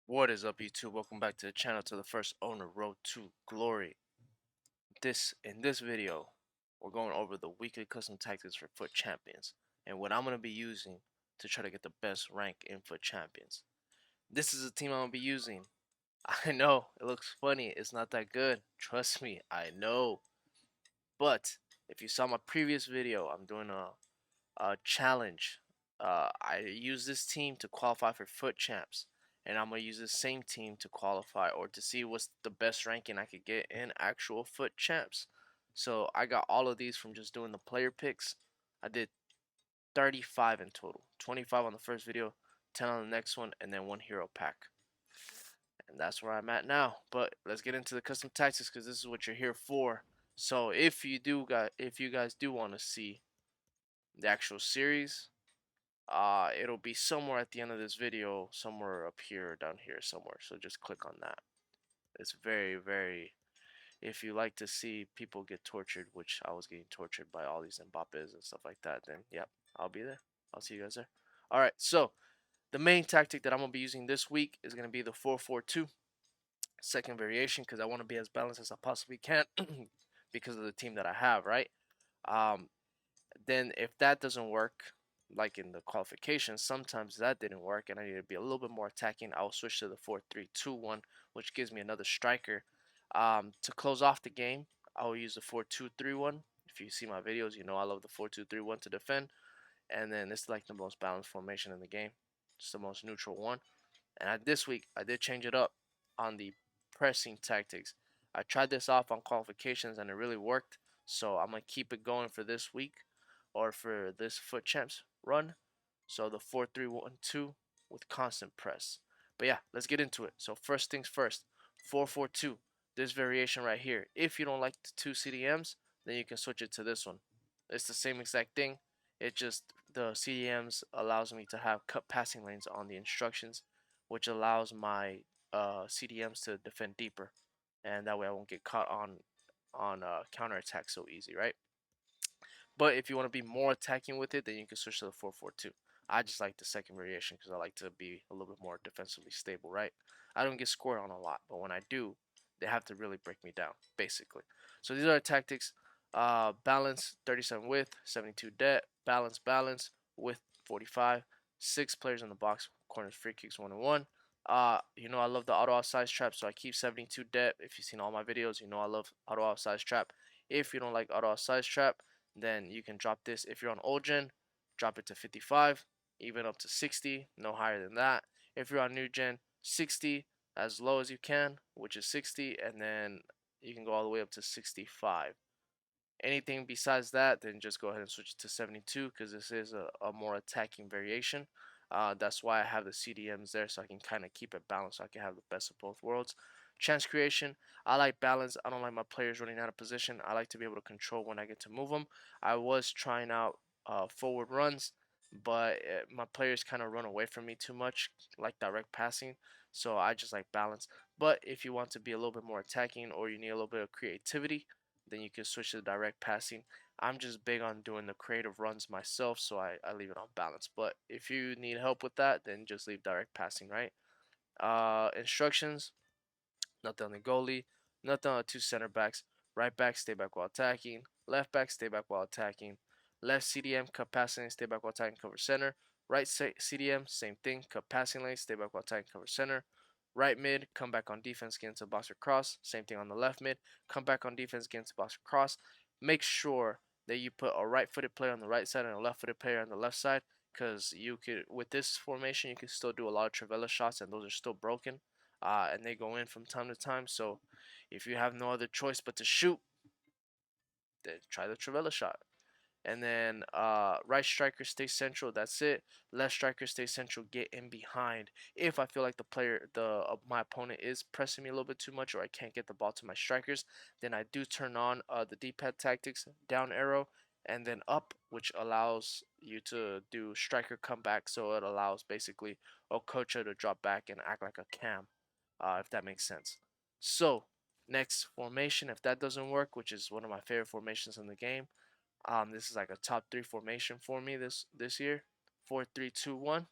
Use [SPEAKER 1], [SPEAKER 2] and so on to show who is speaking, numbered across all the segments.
[SPEAKER 1] What is up, YouTube? Welcome back to the channel, to the first owner road to glory. In this video, we're going over the weekly custom tactics for foot champions and what I'm gonna be using to try to get the best rank in foot champions. This is a team I'm gonna be using. I know it looks funny, it's not that good. Trust me, I know. But if you saw my previous video, I'm doing a challenge. I use this team to qualify for foot champs, and I'm gonna use the same team to qualify or to see what's the best ranking I could get in actual foot champs. So I got all of these from just doing the player picks. I did 35 in total, 25 on the first video, 10 on the next one, and then one hero pack. And that's where I'm at now. But let's get into the custom tactics because this is what you're here for. So if you guys do want to see the actual series, it'll be somewhere at the end of this video, somewhere up here or down here somewhere, so just click on that. It's very, if you like to see people get tortured, which I was getting tortured by all these Mbappes and stuff like that, then yep, I'll be there. I'll see you guys there. Alright, so the main tactic that I'm going to be using this week is going to be the 4-4-2 second variation, because I want to be as balanced as I possibly can because of the team that I have, right? um, then if that doesn't work, like in the qualifications, sometimes that didn't work and I need to be a little bit more attacking, I'll switch to the 4-3-2-1, which gives me another striker. To close off the game, I'll use the 4-2-3-1. If you see my videos, you know I love the 4-2-3-1 to defend, and then it's like the most balanced formation in the game. It's the most neutral one. And this week, I did change it up on the pressing tactics. I tried this off on qualifications and it really worked. So I'm going to keep it going for this week or for this foot champs run. So the 4-3-1-2 with constant press. But yeah, let's get into it. So first things first, 4-4-2. This variation right here. If you don't like the two CDMs, then you can switch it to this one. It's the same exact thing. It just, the CDMs allows me to have cut passing lanes on the instructions, which allows my CDMs to defend deeper, and that way I won't get caught on counter attack so easy, right? But if you want to be more attacking with it, then you can switch to the 4-4-2. I just like the second variation because I like to be a little bit more defensively stable, right? I don't get scored on a lot, but when I do, they have to really break me down, basically. So these are our tactics. Balance, 37 width, 72 depth. Balance, width, 45. 6 players in the box, corners, free kicks, 1-1. I love the auto outside trap, so I keep 72 depth. If you've seen all my videos, you know I love auto outside trap. If you don't like auto outside trap, then you can drop this. If you're on old gen, drop it to 55, even up to 60, no higher than that. If you're on new gen, 60 as low as you can, which is 60, and then you can go all the way up to 65. Anything besides that, then just go ahead and switch it to 72 because this is a more attacking variation. That's why I have the CDMs there, so I can kind of keep it balanced, so I can have the best of both worlds. Chance creation, I like balance. I don't like my players running out of position. I like to be able to control when I get to move them. I was trying out forward runs, but my players kind of run away from me too much, like direct passing. So I just like balance. But if you want to be a little bit more attacking or you need a little bit of creativity, then you can switch to direct passing. I'm just big on doing the creative runs myself, so I leave it on balance. But if you need help with that, then just leave direct passing, right? Instructions, nothing on the goalie, nothing on the two center backs. Right back, stay back while attacking. Left back, stay back while attacking. Left CDM, cut passing, stay back while attacking, cover center. Right CDM, same thing, cut passing lane, stay back while attacking, cover center. Right mid, come back on defense, get into box or cross. Same thing on the left mid, come back on defense, get into box or cross. Make sure that you put a right-footed player on the right side and a left-footed player on the left side, because you could, with this formation, you can still do a lot of Trivela shots, and those are still broken, and they go in from time to time. So if you have no other choice but to shoot, then try the Trivela shot. And then right striker stay central. That's it. Left striker stay central. Get in behind. If I feel like my opponent is pressing me a little bit too much, or I can't get the ball to my strikers, then I do turn on the D-pad tactics, down arrow, and then up, which allows you to do striker comeback. So it allows basically Okocha to drop back and act like a cam, if that makes sense. So next formation, if that doesn't work, which is one of my favorite formations in the game, this is like a top 3 formation for me this year. 4-3-2-1.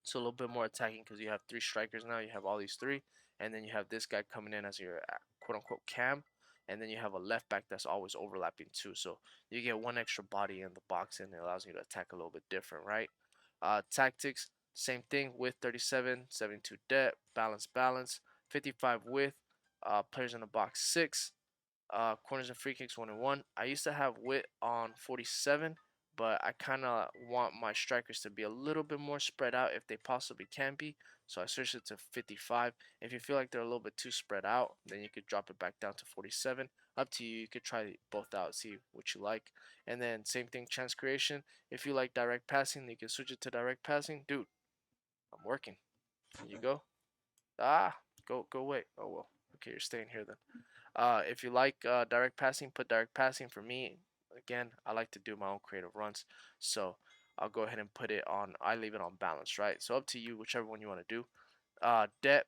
[SPEAKER 1] So a little bit more attacking because you have three strikers now. You have all these three, and then you have this guy coming in as your quote unquote cam, and then you have a left back that's always overlapping too. So you get one extra body in the box, and it allows you to attack a little bit different, right? Tactics, same thing with 37, 72 depth, balance, 55 width, players in the box 6, corners and free kicks 1 and 1. I used to have width on 47, but I kind of want my strikers to be a little bit more spread out if they possibly can be. So I switched it to 55. If you feel like they're a little bit too spread out, then you could drop it back down to 47. Up to you. You could try both out, see what you like. And then same thing, chance creation. If you like direct passing, you can switch it to direct passing. Dude, I'm working. Here you go. Ah, go away. Oh well. Okay, you're staying here then. If you like direct passing, put direct passing. For me, again, I like to do my own creative runs, so I'll go ahead and put it on. I leave it on balance, right? So up to you, whichever one you want to do. Depth,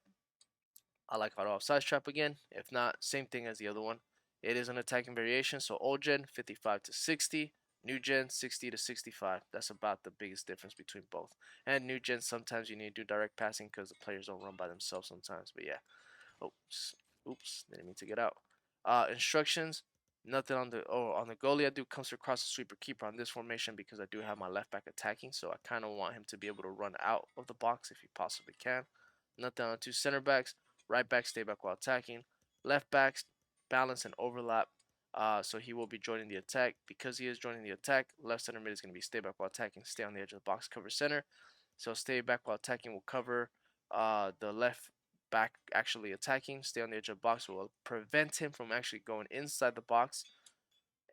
[SPEAKER 1] I like auto offside trap again. If not, same thing as the other one. It is an attacking variation, so old gen 55 to 60, new gen 60 to 65. That's about the biggest difference between both. And new gen, sometimes you need to do direct passing because the players don't run by themselves sometimes. But yeah, oops, didn't mean to get out. Instructions, nothing on the on the goalie. I do comes across the sweeper keeper on this formation because I do have my left back attacking, so I kind of want him to be able to run out of the box if he possibly can. Nothing on two center backs. Right back stay back while attacking. Left backs balance and overlap. So he will be joining the attack. Because he is joining the attack, left center mid is going to be stay back while attacking, stay on the edge of the box, cover center. So stay back while attacking will cover the left back actually attacking. Stay on the edge of the box will prevent him from actually going inside the box,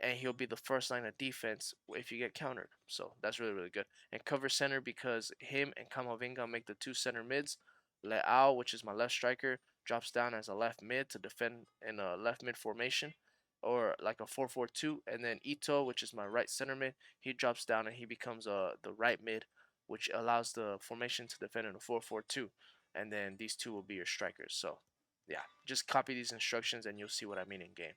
[SPEAKER 1] and he'll be the first line of defense if you get countered. So that's really, really good. And cover center because him and Kamavinga make the two center mids. Leao, which is my left striker, drops down as a left mid to defend in a left mid formation or like a 4-4-2. And then Ito, which is my right center mid, he drops down and he becomes the right mid, which allows the formation to defend in a 4-4-2. And then these two will be your strikers. So yeah, just copy these instructions and you'll see what I mean in game.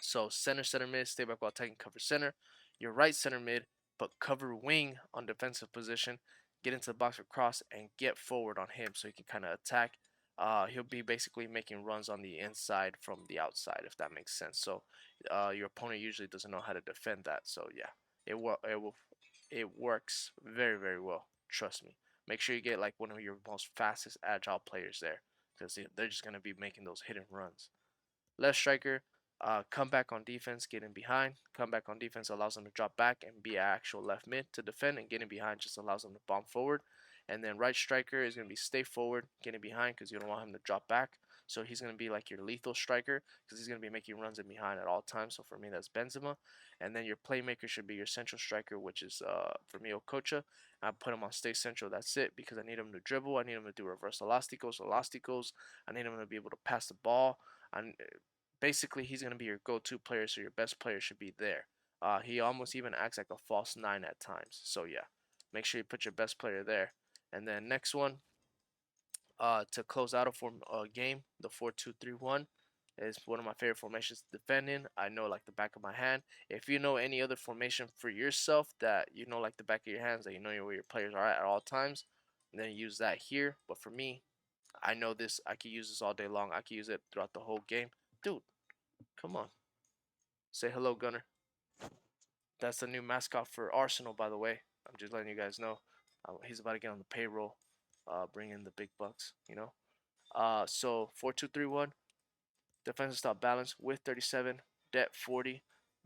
[SPEAKER 1] So center mid, stay back while attacking, cover center. Your right center mid, but cover wing on defensive position. Get into the box for cross and get forward on him so he can kind of attack. He'll be basically making runs on the inside from the outside, if that makes sense. So your opponent usually doesn't know how to defend that. So yeah, it works very, very well. Trust me. Make sure you get like one of your most fastest agile players there because they're just gonna be making those hidden runs. Left striker, come back on defense, getting behind. Come back on defense allows them to drop back and be an actual left mid to defend, and getting behind just allows them to bomb forward. And then right striker is going to be stay forward, getting behind because you don't want him to drop back. So he's going to be like your lethal striker because he's going to be making runs in behind at all times. So for me, that's Benzema. And then your playmaker should be your central striker, which is for me Okocha. I put him on stay central. That's it because I need him to dribble. I need him to do reverse elásticos. I need him to be able to pass the ball. And basically, he's going to be your go-to player, so your best player should be there. He almost even acts like a false nine at times. So yeah, make sure you put your best player there. And then next one, to close out a game, the 4-2-3-1 is one of my favorite formations to defend in. I know like the back of my hand. If you know any other formation for yourself that you know like the back of your hands, that you know where your players are at all times, then use that here. But for me, I know this. I can use this all day long. I can use it throughout the whole game. Dude, come on. Say hello, Gunner. That's the new mascot for Arsenal, by the way. I'm just letting you guys know. He's about to get on the payroll, bring in the big bucks. So 4-2-3-1. Defensive style balance with 37, depth 40,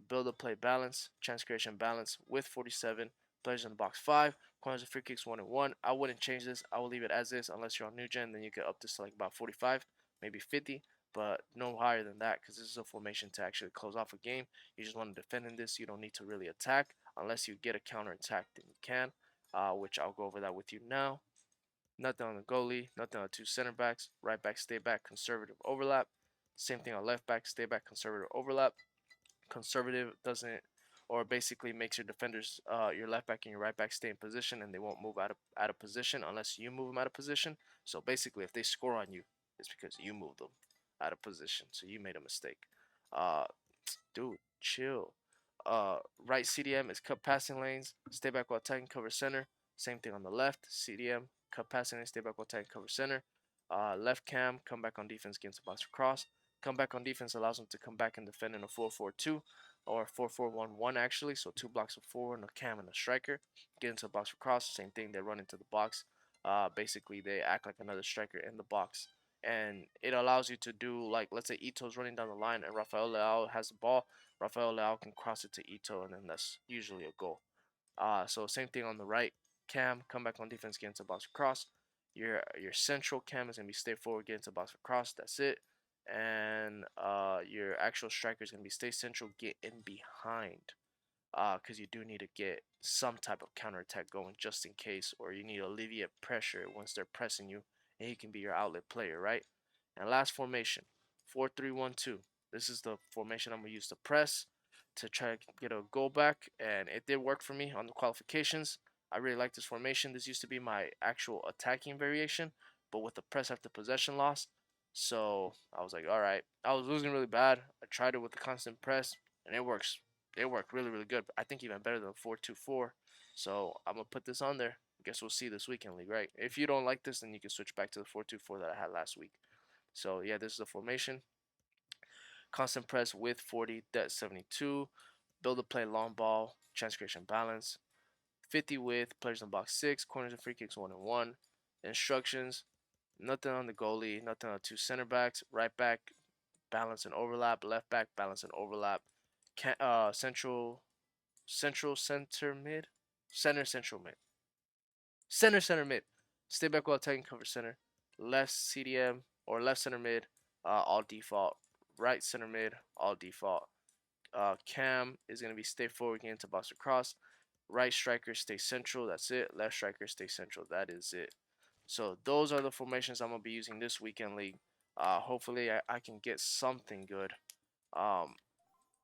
[SPEAKER 1] build up play balance, chance creation balance with 47, players in the box 5, corners and free kicks 1 and 1. I wouldn't change this. I will leave it as is unless you're on new gen. Then you get up to like about 45, maybe 50, but no higher than that because this is a formation to actually close off a game. You just want to defend in this. You don't need to really attack unless you get a counter attack. Then you can, which I'll go over that with you now. Nothing on the goalie, nothing on two center backs, right back, stay back, conservative overlap. Same thing on left back, stay back, conservative overlap. Conservative doesn't, or basically makes your defenders, your left back and your right back stay in position, and they won't move out of position unless you move them out of position. So basically, if they score on you, it's because you moved them out of position, so you made a mistake. Uh, dude, chill. Right CDM is cut passing lanes, stay back while attacking, cover center. Same thing on the left, CDM cut pass and stay back while tagging cover center. Left cam, come back on defense against a box cross. Come back on defense allows them to come back and defend in a 4-4-2 or 4-4-1-1 actually. So 2 blocks of 4 and a cam and a striker. Get into the box for cross, same thing. They run into the box. Basically, they act like another striker in the box. And it allows you to do, like, let's say Ito's running down the line and Rafael Leao has the ball. Rafael Leao can cross it to Ito, and then that's usually a goal. So same thing on the right cam, come back on defense, get into box for cross. Your central cam is gonna be stay forward, get into box for cross. That's it. And your actual striker is gonna be stay central, get in behind. Because you do need to get some type of counterattack going just in case, or you need to alleviate pressure once they're pressing you, and he can be your outlet player, right? And last formation, 4-3-1-2. This is the formation I'm gonna use to press to try to get a goal back, and it did work for me on the qualifications. I really like this formation. This used to be my actual attacking variation, but with the press after possession loss. So I was like, all right, I was losing really bad. I tried it with the constant press, and it works. It worked really, really good. I think even better than 4-2-4. So I'm gonna put this on there. I guess we'll see this weekend league, right? If you don't like this, then you can switch back to the 4-2-4 that I had last week. So yeah, this is the formation. Constant press with 40, debt 72. Build a play long ball, chance creation balance. 50 with players in box 6, corners and free kicks 1 and 1. Instructions, nothing on the goalie, nothing on 2 center backs, right back, balance and overlap, left back, balance and overlap. Center mid, central mid, center mid. Stay back while attacking cover center. Left CDM or left center mid, all default. Right center mid, all default. Cam is gonna be stay forward again to box across. Right striker stay central. That's it. Left striker stay central. That is it. So those are the formations I'm gonna be using this weekend league. Hopefully I can get something good.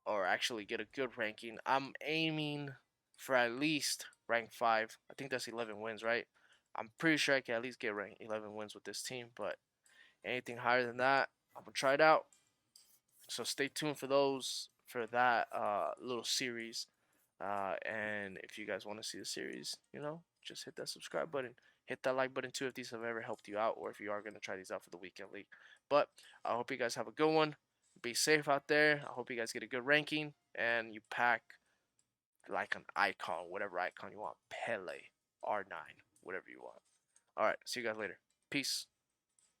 [SPEAKER 1] Or actually get a good ranking. I'm aiming for at least rank 5. I think that's 11 wins, right? I'm pretty sure I can at least get rank 11 wins with this team, but anything higher than that, I'm gonna try it out. So stay tuned for that little series. And if you guys want to see the series, just hit that subscribe button. Hit that like button too if these have ever helped you out, or if you are gonna try these out for the weekend league. But I hope you guys have a good one. Be safe out there. I hope you guys get a good ranking and you pack like an icon, whatever icon you want. Pele, R9, whatever you want. All right, see you guys later. Peace.